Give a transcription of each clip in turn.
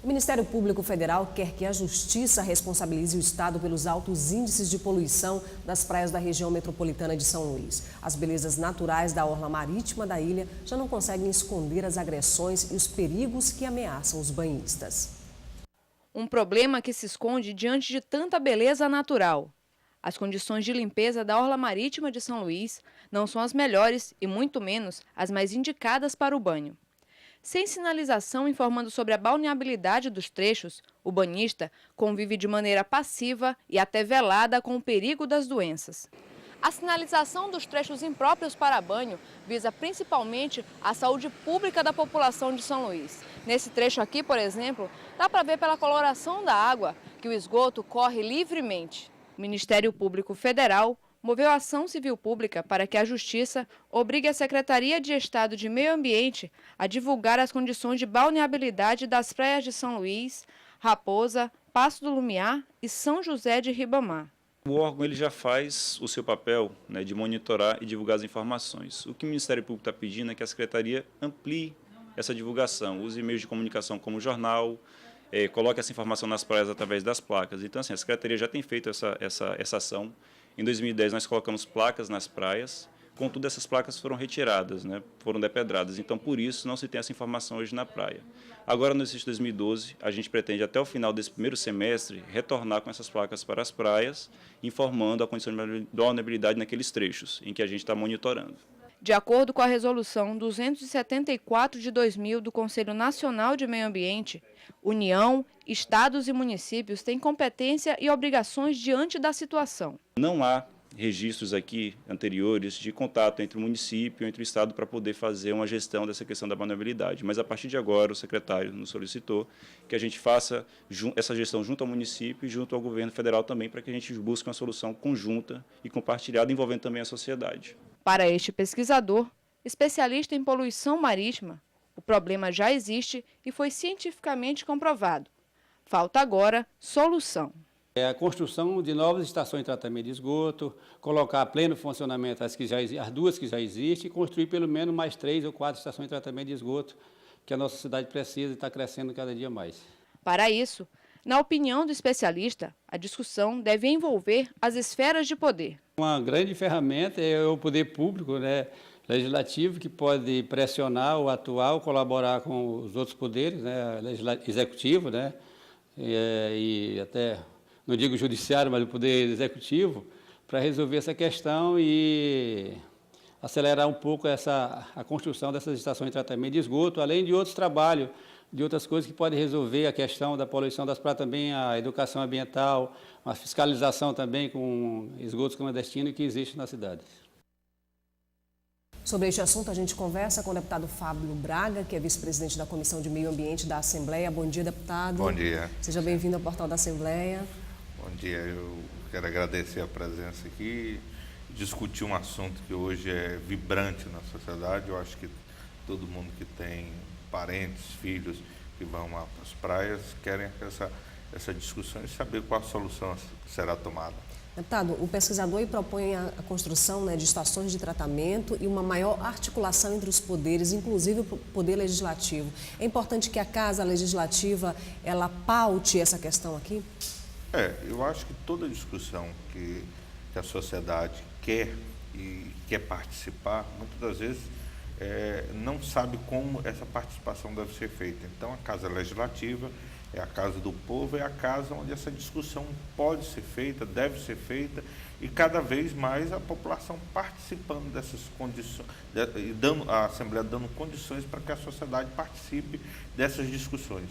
O Ministério Público Federal quer que a Justiça responsabilize o Estado pelos altos índices de poluição das praias da região metropolitana de São Luís. As belezas naturais da orla marítima da ilha já não conseguem esconder as agressões e os perigos que ameaçam os banhistas. Um problema que se esconde diante de tanta beleza natural. As condições de limpeza da orla marítima de São Luís não são as melhores e muito menos as mais indicadas para o banho. Sem sinalização informando sobre a balneabilidade dos trechos, o banhista convive de maneira passiva e até velada com o perigo das doenças. A sinalização dos trechos impróprios para banho visa principalmente a saúde pública da população de São Luís. Nesse trecho aqui, por exemplo, dá para ver pela coloração da água que o esgoto corre livremente. O Ministério Público Federal moveu a ação civil pública para que a Justiça obrigue a Secretaria de Estado de Meio Ambiente a divulgar as condições de balneabilidade das praias de São Luís, Raposa, Passo do Lumiar e São José de Ribamar. O órgão ele já faz o seu papel, de monitorar e divulgar as informações. O que o Ministério Público está pedindo é que a Secretaria amplie essa divulgação, use meios de comunicação como o jornal, coloque essa informação nas praias através das placas. Então, assim, a Secretaria já tem feito essa ação. Em 2010, nós colocamos placas nas praias, contudo, essas placas foram retiradas, foram depedradas. Então, por isso, não se tem essa informação hoje na praia. Agora, no exercício de 2012, a gente pretende, até o final desse primeiro semestre, retornar com essas placas para as praias, informando a condição de vulnerabilidade naqueles trechos em que a gente está monitorando. De acordo com a Resolução 274 de 2000 do Conselho Nacional de Meio Ambiente, União, Estados e municípios têm competência e obrigações diante da situação. Não há registros aqui anteriores de contato entre o município e entre o Estado para poder fazer uma gestão dessa questão da vulnerabilidade. Mas, a partir de agora, o secretário nos solicitou que a gente faça essa gestão junto ao município e junto ao governo federal também, para que a gente busque uma solução conjunta e compartilhada, envolvendo também a sociedade. Para este pesquisador, especialista em poluição marítima, o problema já existe e foi cientificamente comprovado. Falta agora solução. É a construção de novas estações de tratamento de esgoto, colocar a pleno funcionamento as duas que já existem e construir pelo menos mais 3 ou 4 estações de tratamento de esgoto que a nossa cidade precisa e está crescendo cada dia mais. Para isso, na opinião do especialista, a discussão deve envolver as esferas de poder. Uma grande ferramenta é o poder público, legislativo, que pode pressionar ou atuar ou colaborar com os outros poderes, executivo, e até, não digo judiciário, mas o poder executivo, para resolver essa questão e acelerar um pouco a construção dessas estações de tratamento de esgoto, além de outros trabalhos, de outras coisas que podem resolver a questão da poluição das praias, também a educação ambiental, a fiscalização também com esgotos clandestinos que existem na cidade. Sobre este assunto, a gente conversa com o deputado Fábio Braga, que é vice-presidente da Comissão de Meio Ambiente da Assembleia. Bom dia, deputado. Bom dia. Seja bem-vindo ao Portal da Assembleia. Bom dia, eu quero agradecer a presença aqui, discutir um assunto que hoje é vibrante na sociedade. Eu acho que todo mundo que tem parentes, filhos que vão para as praias querem essa discussão e saber qual a solução será tomada. Deputado, o pesquisador propõe a construção de estações de tratamento e uma maior articulação entre os poderes, inclusive o poder legislativo. É importante que a Casa Legislativa ela paute essa questão aqui? Eu acho que toda discussão que a sociedade quer e quer participar, muitas das vezes não sabe como essa participação deve ser feita. Então, a Casa Legislativa é a casa do povo, é a casa onde essa discussão pode ser feita, deve ser feita, e cada vez mais a população participando dessas condições, a Assembleia dando condições para que a sociedade participe dessas discussões.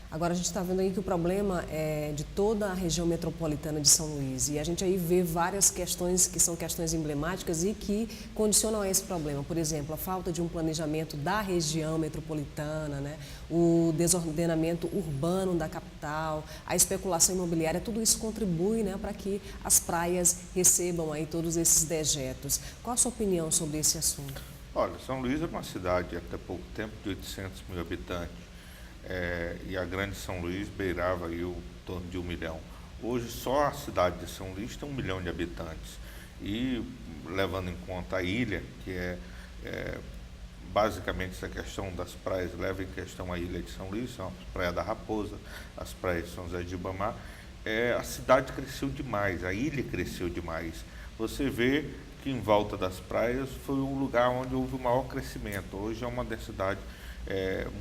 Agora, a gente está vendo aí que o problema é de toda a região metropolitana de São Luís. E a gente aí vê várias questões que são questões emblemáticas e que condicionam a esse problema. Por exemplo, a falta de um planejamento da região metropolitana, o desordenamento urbano da capital, a especulação imobiliária, tudo isso contribui para que as praias recebam aí todos esses dejetos. Qual a sua opinião sobre esse assunto? Olha, São Luís é uma cidade, até pouco tempo, de 800 mil habitantes. E a Grande São Luís beirava aí o torno de 1 milhão. Hoje só a cidade de São Luís tem 1 milhão de habitantes. E levando em conta a ilha, que é basicamente essa questão das praias leva em questão a ilha de São Luís, são a Praia da Raposa, as praias de São José de Ribamar, a cidade cresceu demais, a ilha cresceu demais. Você vê que em volta das praias foi um lugar onde houve o maior crescimento. Hoje é uma densidade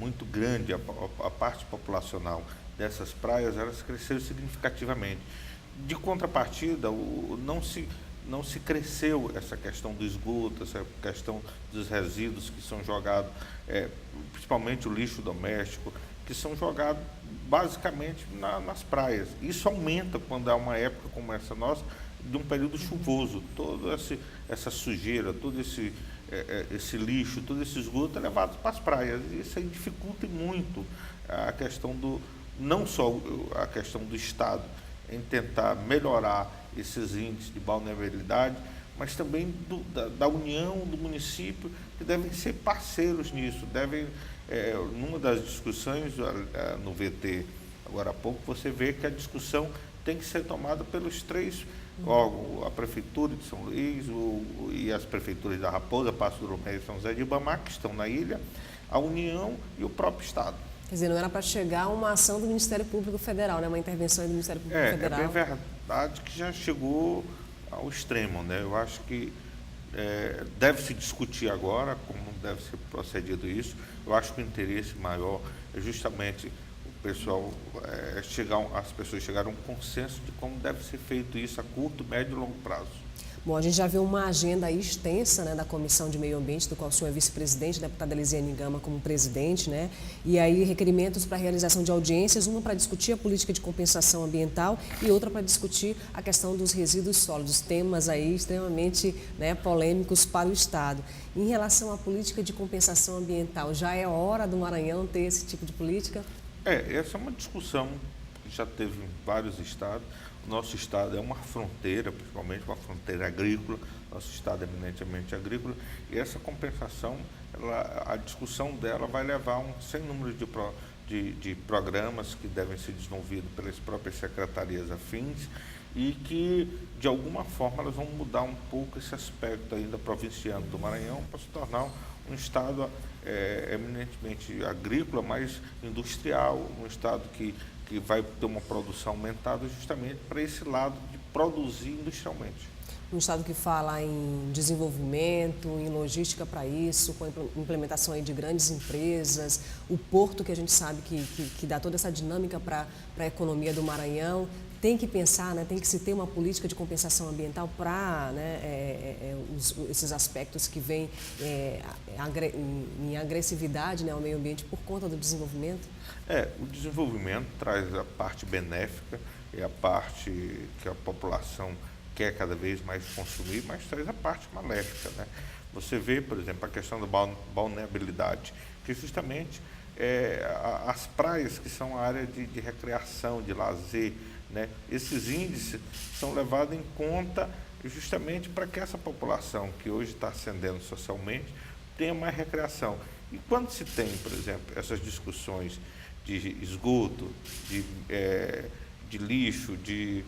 muito grande, a parte populacional dessas praias, elas cresceram significativamente. De contrapartida, não se cresceu essa questão do esgoto, essa questão dos resíduos que são jogados, principalmente o lixo doméstico, que são jogados basicamente nas praias. Isso aumenta quando há uma época como essa nossa, de um período chuvoso. Toda essa sujeira, todo esse lixo, todo esse esgoto é levado para as praias. Isso aí dificulta muito a questão não só a questão do Estado em tentar melhorar esses índices de balneabilidade, mas também da União, do município, que devem ser parceiros nisso. Numa das discussões no VT, agora há pouco, você vê que a discussão tem que ser tomada pelos três órgãos, a Prefeitura de São Luís e as prefeituras da Raposa, Passo do Romeiro e São José de Ribamar, que estão na ilha, a União e o próprio Estado. Quer dizer, não era para chegar uma ação do Ministério Público Federal, né? Uma intervenção do Ministério Público Federal. É bem verdade que já chegou ao extremo, né? Eu acho que deve se discutir agora como deve ser procedido isso. Eu acho que o interesse maior é justamente as pessoas chegarem a um consenso de como deve ser feito isso a curto, médio e longo prazo. Bom, a gente já viu uma agenda aí extensa, né, da Comissão de Meio Ambiente, do qual o senhor é vice-presidente, a deputada Elisiane Gama como presidente, né? E aí requerimentos para a realização de audiências, uma para discutir a política de compensação ambiental e outra para discutir a questão dos resíduos sólidos, temas aí extremamente, né, polêmicos para o Estado. Em relação à política de compensação ambiental, já é hora do Maranhão ter esse tipo de política? Essa é uma discussão que já teve em vários estados. O nosso estado é uma fronteira, principalmente uma fronteira agrícola, nosso estado é eminentemente agrícola, e essa compensação, a discussão dela vai levar sem número de programas que devem ser desenvolvidos pelas próprias secretarias afins e que, de alguma forma, elas vão mudar um pouco esse aspecto ainda provinciano do Maranhão para se tornar um estado eminentemente agrícola, mas industrial, um estado que vai ter uma produção aumentada justamente para esse lado de produzir industrialmente. Um estado que fala em desenvolvimento, em logística para isso, com a implementação aí de grandes empresas, o porto que a gente sabe que dá toda essa dinâmica para a economia do Maranhão. Tem que pensar, né, tem que se ter uma política de compensação ambiental para, né, esses aspectos que vêm em agressividade, né, ao meio ambiente por conta do desenvolvimento? O desenvolvimento traz a parte benéfica e a parte que a população quer cada vez mais consumir, mas traz a parte maléfica, né? Você vê, por exemplo, a questão da balneabilidade, que justamente as praias que são a área de recreação, de lazer, né? Esses índices são levados em conta justamente para que essa população que hoje está ascendendo socialmente tenha mais recreação. E quando se tem, por exemplo, essas discussões de esgoto, de lixo, de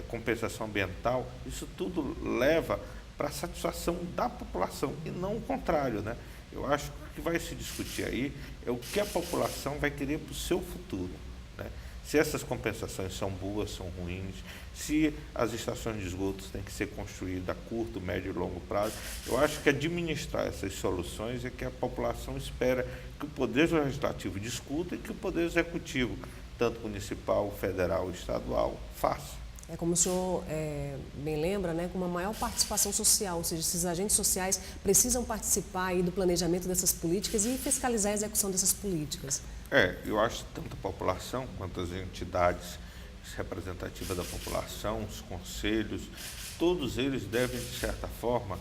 compensação ambiental, isso tudo leva para a satisfação da população e não o contrário, né? Eu acho que o que vai se discutir aí é o que a população vai querer para o seu futuro, né? Se essas compensações são boas, são ruins, se as estações de esgotos têm que ser construídas a curto, médio e longo prazo. Eu acho que administrar essas soluções é que a população espera que o Poder Legislativo discuta e que o Poder Executivo, tanto municipal, federal e estadual, faça. É como o senhor bem lembra, né, com uma maior participação social, ou seja, esses agentes sociais precisam participar aí do planejamento dessas políticas e fiscalizar a execução dessas políticas. Eu acho que tanto a população quanto as entidades representativas da população, os conselhos, todos eles devem, de certa forma,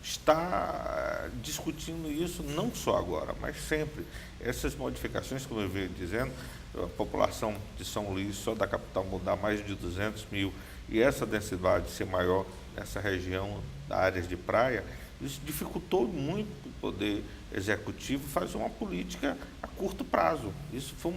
estar discutindo isso não só agora, mas sempre. Essas modificações, como eu venho dizendo, a população de São Luís, só da capital, mudar mais de 200 mil, e essa densidade ser maior nessa região, áreas de praia, isso dificultou muito o Poder Executivo fazer uma política a curto prazo. Isso foi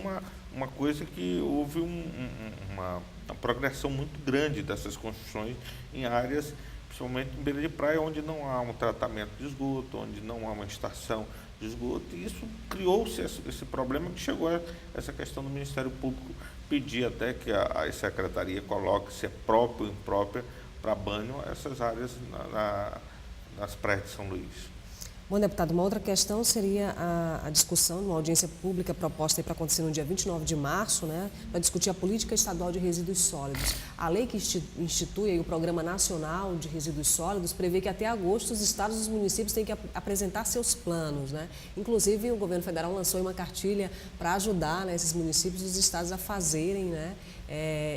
uma coisa que houve uma progressão muito grande dessas construções em áreas principalmente em beira de praia, onde não há um tratamento de esgoto, onde não há uma estação de esgoto, e isso criou-se esse problema que chegou a essa questão do Ministério Público pedir até que a secretaria coloque se é próprio ou imprópria para banho essas áreas nas praias de São Luís. Bom, deputado, uma outra questão seria a discussão numa audiência pública proposta para acontecer no dia 29 de março, né, para discutir a política estadual de resíduos sólidos. A lei que institui o Programa Nacional de Resíduos Sólidos prevê que até agosto os estados e os municípios têm que apresentar seus planos, né? Inclusive, o governo federal lançou uma cartilha para ajudar, né, esses municípios e os estados a fazerem, né,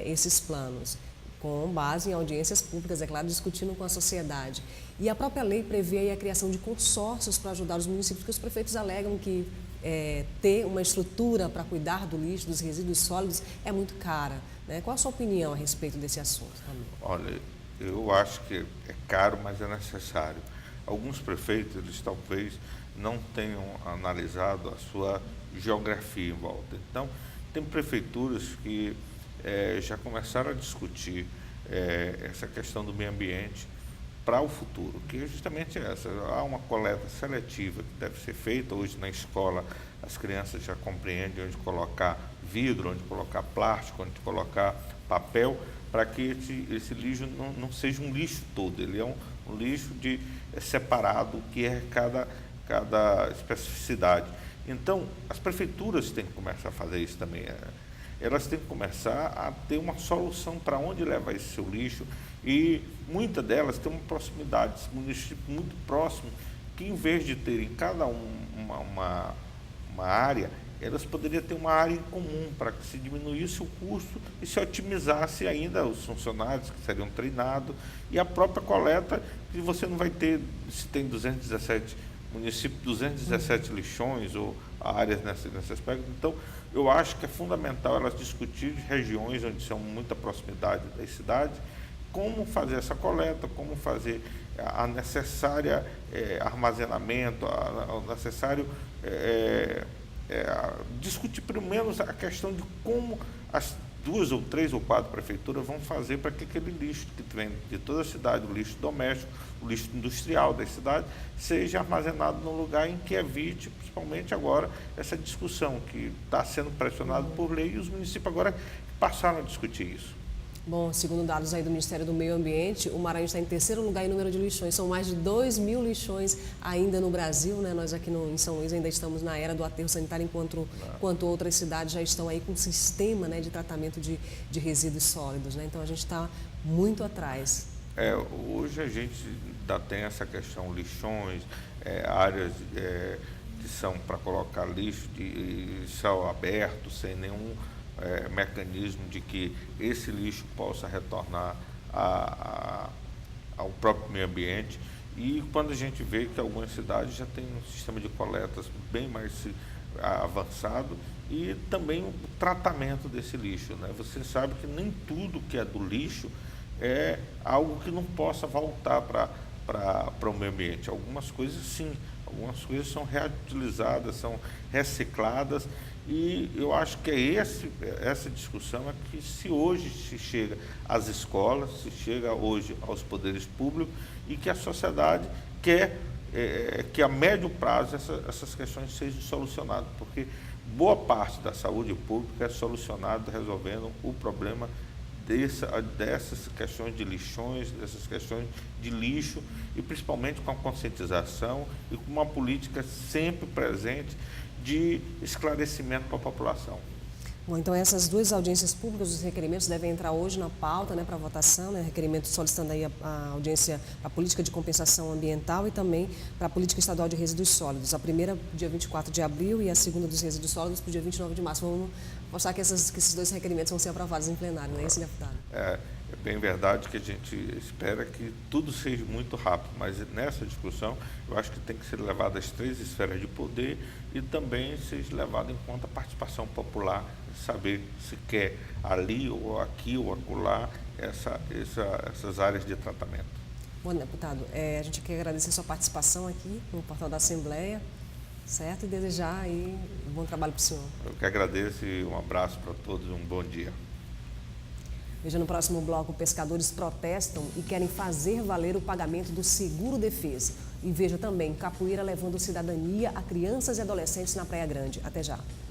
esses planos, com base em audiências públicas, é claro, discutindo com a sociedade. E a própria lei prevê aí a criação de consórcios para ajudar os municípios, porque os prefeitos alegam que ter uma estrutura para cuidar do lixo, dos resíduos sólidos, é muito cara, né? Qual a sua opinião a respeito desse assunto? Olha, eu acho que é caro, mas é necessário. Alguns prefeitos, eles talvez não tenham analisado a sua geografia em volta. Então, tem prefeituras que já começaram a discutir essa questão do meio ambiente para o futuro, que é justamente essa. Há uma coleta seletiva que deve ser feita. Hoje na escola as crianças já compreendem onde colocar vidro, onde colocar plástico, onde colocar papel, para que esse lixo não seja um lixo todo, ele é um lixo separado, que é cada especificidade. Então, as prefeituras têm que começar a fazer isso também. Elas têm que começar a ter uma solução para onde levar esse seu lixo, e muitas delas têm uma proximidade, município muito próximo, que em vez de terem cada uma área, elas poderiam ter uma área em comum para que se diminuísse o custo e se otimizasse ainda os funcionários que seriam treinados, e a própria coleta, que você não vai ter, se tem 217 municípios, 217 lixões ou áreas nesse aspecto. Então, eu acho que é fundamental elas discutirem regiões onde são muita proximidade das cidades, como fazer essa coleta, como fazer a necessária armazenamento, o necessário discutir pelo menos a questão de como as 2 ou 3 ou 4 prefeituras vão fazer para que aquele lixo que vem de toda a cidade, o lixo doméstico, o lixo industrial da cidade, seja armazenado num lugar em que evite, principalmente agora, essa discussão que está sendo pressionado por lei, e os municípios agora passaram a discutir isso. Bom, segundo dados aí do Ministério do Meio Ambiente, o Maranhão está em terceiro lugar em número de lixões. São mais de 2.000 lixões ainda no Brasil, né? Nós aqui em São Luís ainda estamos na era do aterro sanitário, enquanto outras cidades já estão aí com sistema, né, de tratamento de resíduos sólidos, né? Então a gente está muito atrás. Hoje a gente ainda tem essa questão, lixões, áreas que são para colocar lixo de céu aberto, sem nenhum mecanismo de que esse lixo possa retornar ao próprio meio ambiente. E quando a gente vê que algumas cidades já têm um sistema de coletas bem mais avançado, e também o tratamento desse lixo, né? Você sabe que nem tudo que é do lixo é algo que não possa voltar para o meio ambiente. Algumas coisas sim, algumas coisas são reutilizadas, são recicladas. E eu acho que essa discussão é que, se hoje se chega às escolas, se chega hoje aos poderes públicos, e que a sociedade quer que a médio prazo essas questões sejam solucionadas, porque boa parte da saúde pública é solucionada resolvendo o problema dessas questões de lixões, dessas questões de lixo, e principalmente com a conscientização e com uma política sempre presente de esclarecimento para a população. Bom, então essas 2 audiências públicas, os requerimentos devem entrar hoje na pauta, né, para votação, né, requerimento solicitando aí a audiência para a política de compensação ambiental e também para a política estadual de resíduos sólidos. A primeira dia 24 de abril e a segunda dos resíduos sólidos para o dia 29 de março. Vamos mostrar que esses 2 requerimentos vão ser aprovados em plenário, não é isso, deputado? É bem verdade que a gente espera que tudo seja muito rápido, mas nessa discussão eu acho que tem que ser levado as 3 esferas de poder, e também seja levado em conta a participação popular, saber se quer ali ou aqui ou acolá essas áreas de tratamento. Bom, deputado, a gente quer agradecer a sua participação aqui no portal da Assembleia, certo? E desejar aí um bom trabalho para o senhor. Eu que agradeço, e um abraço para todos, um bom dia. Veja no próximo bloco, pescadores protestam e querem fazer valer o pagamento do seguro-defesa. E veja também, capoeira levando cidadania a crianças e adolescentes na Praia Grande. Até já.